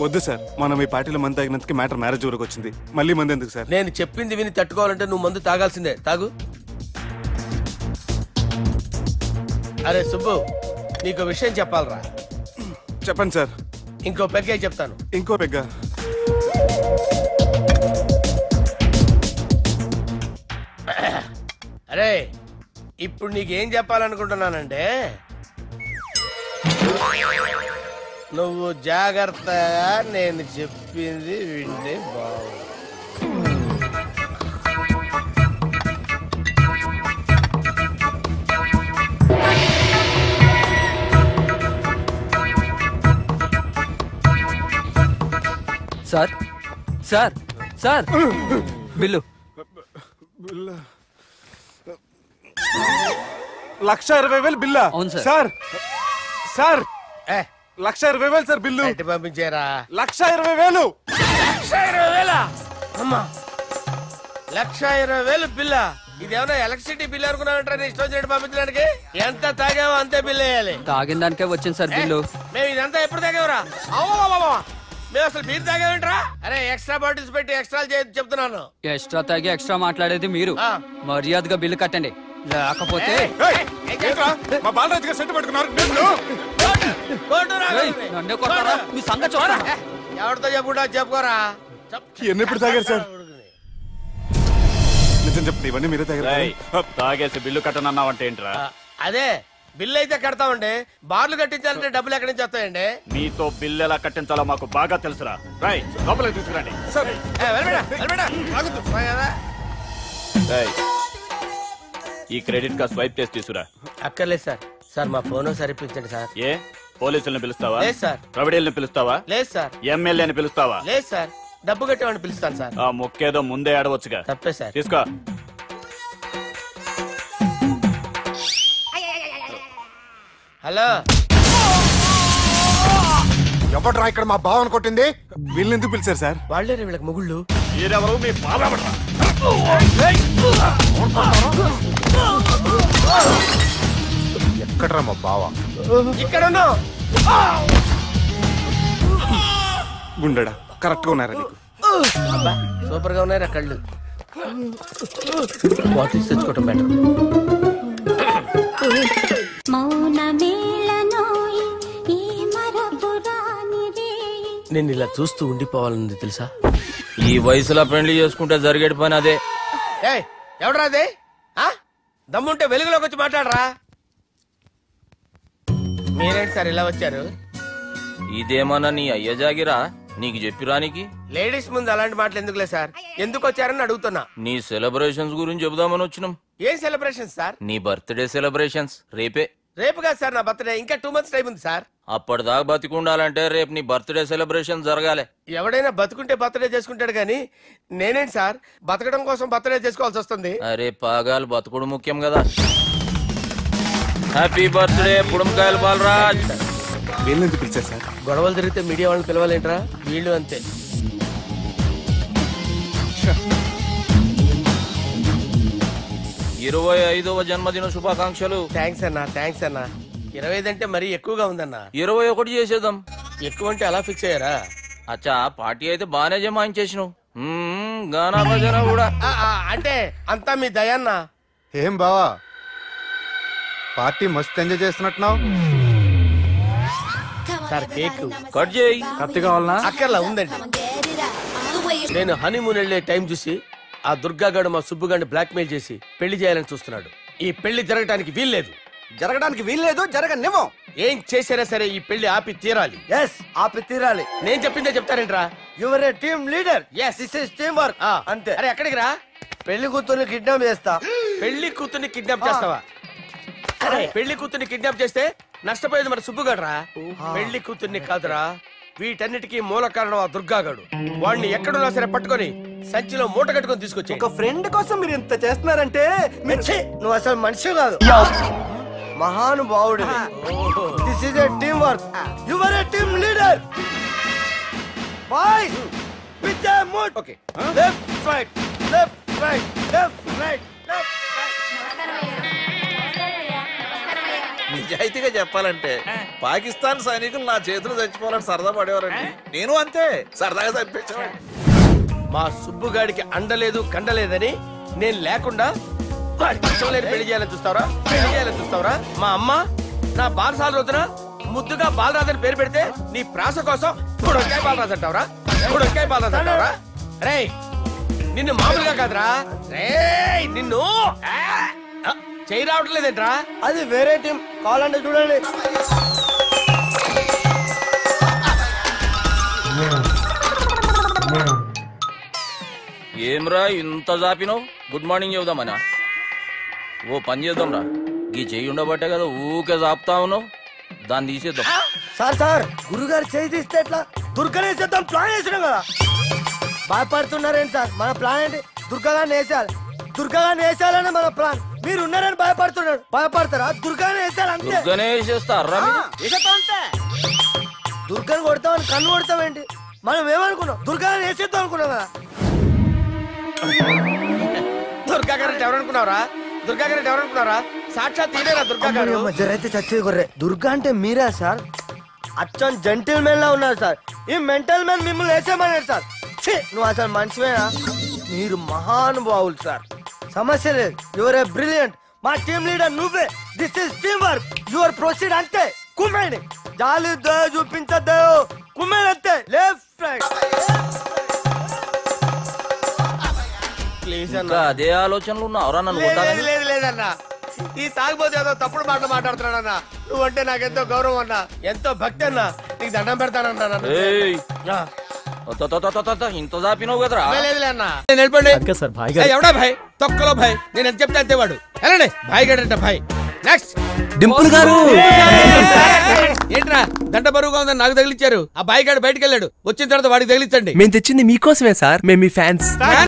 వద్దు సార్, మనం ఈ పార్టీలో మందు తాగినందుకు మ్యాటర్ మ్యారేజ్ వరకు వచ్చింది. మళ్ళీ మంది ఎందుకు సార్? నేను చెప్పింది విని తట్టుకోవాలంటే నువ్వు మందు తాగాల్సిందే. తాగు. అరే సుబ్బు, నీకు విషయం చెప్పాలరా. చెప్పండి సార్. ఇంకో పెగ్గే చెప్తాను. ఇంకో పెగ్గా? అరే ఇప్పుడు నీకేం చెప్పాలనుకుంటున్నానంటే, నువ్వు జాగ్రత్తగా నేను చెప్పింది వింటే బాగుంది. Sir sir sir, bill. 1,20,000 బిల్లా? అవును sir. Sir sir 1,20,000 sir bill. పంపించారా? 1,20,000. 1,20,000 అమ్మా, 1,20,000 బిల్లా? ఇదేమన్నా ఎలక్ట్రిసిటీ బిల్ అనుకున్నామంటారా? ఇష్టం వచ్చినట్టు పంపించడానికి. ఎంత తాగామో అంతే బిల్ వేయాలి. తాగిన దానికే వచ్చింది సార్ బిల్లు. మేము ఇదంతా ఎప్పుడు తాగామరా? మేము అసలు మీరు తాగామంటారా? అరే ఎక్స్ట్రా బాటిల్స్ పెట్టి ఎక్స్ట్రా చెప్తున్నాను. ఎక్స్ట్రా తాగి ఎక్స్ట్రా మాట్లాడేది మీరు. మర్యాదగా బిల్లు కట్టండి, లేకపోతే మా బాలరాజు గారు సెట్ పెట్టుకున్నారు. నన్నే కొడతారా? మీ సంగతి చూడరా. ఎవరితో చెప్పుకుంటా చెప్పుకోరా. ఎన్నెప్పుడు తాగారు సార్? నిజం చెప్పండి, ఇవన్నీ మీరే తాగారు? తాగేసి బిల్లు కట్టనన్నావంటే ఏంట్రా? అదే బిల్లు అయితే కడతామండి. బార్లు కట్టించాలంటే డబ్బులు ఎక్కడి నుంచి వస్తాయండి? మీతో బిల్లు ఎలా కట్టించాలో మాకు బాగా తెలుసురా. రైట్, లోపలికి తీసుకురండి. ఈ క్రెడిట్ కార్డ్ స్వైప్ చేసి తీసుకురా. అక్కర్లేదు సార్. సార్ మా ఫోన్ సరిపించండి సార్. ఏ పోలీసులను పిలుస్తావా? లేదు సార్. ప్రొవిడీలను పిలుస్తావా? లేదు సార్. ఎమ్మెల్యేని పిలుస్తావా? లేదు సార్. డబ్బు కట్టేవాడిని పిలుస్తాను సార్. ఆ మొక్కేదో ముందే ఆడవచ్చుగా. తప్పే సార్. తీసుకో. హలో, ఎవడ్రా ఇక్కడ మా బావని కొట్టింది? వీళ్ళని ఎందుకు పిలిచారు సార్? వాళ్ళే వీళ్ళకి మొగుళ్ళు. మీరెవరు? మీ బాబా. ఎక్కడరా మా బావ? ఇక్కడ ఉన్నావు. గుండెడా కరెక్ట్ గా ఉన్నారా నీకు? సూపర్ గా ఉన్నారా కళ్ళు? బాటిల్స్ తెచ్చుకోవటం బెటర్. నేను ఇలా చూస్తూ ఉండిపోవాలని తెలుసా? ఈ వయసులో పెళ్లి చేసుకుంటే జరిగేటి పని అదే. ఎవడరా అదే? దమ్ముంటే వెలుగులోకి వచ్చి మాట్లాడరా. మీరేంటి సార్ ఇలా వచ్చారు? ఇదేమన్నా నీ అయ్య జాగిరా నీకు చెప్పిరానికి? లేడీస్ ముందు అలాంటి మాటలు ఎందుకులే సార్, ఎందుకు వచ్చారని అడుగుతున్నా. నీ సెలబ్రేషన్స్ గురించి చెబుదామని వచ్చినాం. ఏం సెలబ్రేషన్ సార్? నీ బర్త్డే సెలబ్రేషన్స్ రేపే. రేపు కాదు సార్ నా బర్త్డే, ఇంకా 2 months టైం ఉంది సార్. అప్పటిదాకా బతికుండాలంటే రేపు నీ బర్త్డే సెలబ్రేషన్ జరగాలి. ఎవడైనా బతుకుంటే బర్త్డే చేసుకుంటాడు గానీ నేనేంటి సార్ బతకడం కోసం బర్త్డే చేసుకోవాల్సి వస్తుంది? అరే పాగాలు బతుకుడు ముఖ్యం కదా. హ్యాపీ బర్త్డే పుడంకాయలు బాలరాజ్. వీళ్ళని పిలిచారు సార్. గొడవలు జరిగితే మీడియా వాళ్ళని పిలవాలేంట్రా? వీళ్ళు అంతే. 25వ జన్మదిన శుభాకాంక్షలు. థ్యాంక్స్ అన్నా, థ్యాంక్స్ అన్నా. 25 అంటే మరీ ఎక్కువగా ఉందన్నా. 21 చేసేద్దాం. ఎక్కువ అంటే అలా ఫిక్స్ అయ్యారా? అచ్చా పార్టీ అయితే బానే జమాయించేసినావు. గానా భజన కూడా అంటే అంతా మీ దయన్నా. ఏం బావా పార్టీ మస్తు ఎంజాయ్ చేస్తున్నట్టున్నావు. సార్ కేక్ కట్ చేయి. కత్తి కావాలనా? అక్కర్లా ఉందండి. నేను హనీమూన్ వెళ్లే టైం చూసి ఆ దుర్గాగాడు మా సుబ్బుగాడిని బ్లాక్ మెయిల్ చేసి పెళ్లి చేయాలని చూస్తున్నాడు. ఈ పెళ్లి జరగడానికి వీల్లేదు. జరగడానికి వీల్లేదు, జరగనివ్వం. ఏం చేసినా సరే ఈ పెళ్లి ఆపి తీరాలి. ఆపి తీరాలి. నేను చెప్పిందే చెప్తారేంట్రా? Your a team leader. This is team work. అంతే. అరే ఎక్కడికి రా? పెళ్లి కూతుర్ని కిడ్నాప్ చేస్తా. పెళ్లి కూతుర్ని కిడ్నాప్ చేస్తావా? అరే పెళ్లి కూతుర్ని కిడ్నాప్ చేస్తే నష్టపోయేది మన సుబ్బుగాడురా. పెళ్లి కూతుర్ని కాదురా, వీటన్నిటికీ మూల కారణం ఆ దుర్గాగాడు. వాడిని ఎక్కడున్నా సరే పట్టుకొని సంచిలో మూట కట్టుకొని తీసుకొచ్చి. ఒక ఫ్రెండ్ కోసం మీరు ఇంత చేస్తున్నారంటే నువ్వు అసలు మనిషి కాదు, మహానుభావుడు. This is a team work. Your a team leader. Boys pitch A mood. Okay left right left right left right left right. నిజాయితీగా చెప్పాలంటే పాకిస్తాన్ సైనికులు నా చేతులు చచ్చిపోవాలని సరదా పడేవారండి. నేను అంతే సరదాగా చంపించేవాడిని. మా సుబ్బుగాడికి అండలేదు కండలేదని నేను లేకుండా వాడికి ఇష్టం లేని పెళ్లి చేయాలని చూస్తావరా? పెళ్లి చేయాలని చూస్తావరా? మా అమ్మ నా బాలసాల రోజున ముద్దుగా బాలరాజు అని పేరు పెడితే నీ ప్రాస కోసం పుడొక్కాయ బాలరాజు అంటావరా? పుడొక్కాయ బాలరాజు అంటావరా? రే నిన్ను మామూలుగా కాదురా, రే నిన్ను చేయి రావట్లేదేంట్రా? అది వేరే టీం, కావాలంటే చూడండి. ఏమ్రా ఇంత జాపినావు? Good morning చెబుదామనా? ఓ పని చేద్దాం రా, ఈ చెయ్యి ఉండబట్టే కదా ఊకే జాపుతా ఉన్నావు. దాన్ని తీసేద్దాం. సార్ గురుగారు చేయి తీస్తే ఎట్లా? దుర్గనేసేద్దాం ప్లాన్ వేసినాం కదా. భయపడుతున్నారేంటి సార్? మన ప్లాన్ ఏంటి? దుర్గాగాన్ని వేసేయాలి. దుర్గాగాన్ని వేసేయాలని మన ప్లాన్. మీరు ఉన్నారని భయపడుతున్నాడు. భయపడతారా? దుర్గానే వేసేయాలి అంతే. దుర్గానే వేసేస్తారా? దుర్గాని కొడతామని కన్ను కొడతామేంటి? మనం ఏమనుకున్నాం? దుర్గాని వేసేద్దాం అనుకున్నాం కదా. దుర్గా గారు ఎవరనుకున్నారా? దుర్గా గారు ఎవరనుకున్నారా? సాక్షాత్ తీరేరా దుర్గా గారు. జరైతే చచ్చేది కొర్రే. దుర్గా అంటే మీరా సార్? అచ్చం జెంటిల్ మెన్ లా ఉన్నారు సార్. ఈ మెంటల్ మెన్ మిమ్మల్ని వేసేమన్నాడు సార్. నువ్వు అసలు మనిషివేనా? మీరు మహానుభావులు సార్. సమస్య లేదు. Your a brilliant. మా టీమ్ లీడర్ నువ్వే. This is team work. Your proceed అంతే. కుమ్మేని జాలి చూపించద్దు. కుమ్మేని అంతే. Left right. ప్లీజ్ ఇంకా అదే ఆలోచనలు ఉన్నావురా నన్ను కొట్టాలని? లేదు లేదన్నా, ఈ తాగుబోతు ఏదో తప్పుడు మాటలు మాట్లాడుతున్నాడన్నా. నువ్వంటే నాకెంతో గౌరవం అన్నా, ఎంతో భక్తి అన్నా. నీకు దండం పెడతానన్నా. ఇంత జాపినావు కదరా? ఎవడా భాయ్? తొక్కలో భాయ్. నేను ఎంత చెప్తే అంతే వాడు. వెళ్ళండి భాయ్ గడంట భాయ్. నెక్స్ట్ డింపుల్ గారు. ఏంట్రా దండ బరువుగా ఉందని నాకు తగిలిచ్చారు. ఆ బాయ్ గాడు బయటకు వెళ్ళాడు. వచ్చిన తర్వాత వాడికి తగిలించండి. మేము తెచ్చింది మీకోసమే సార్. మేము మీ ఫ్యాన్స్.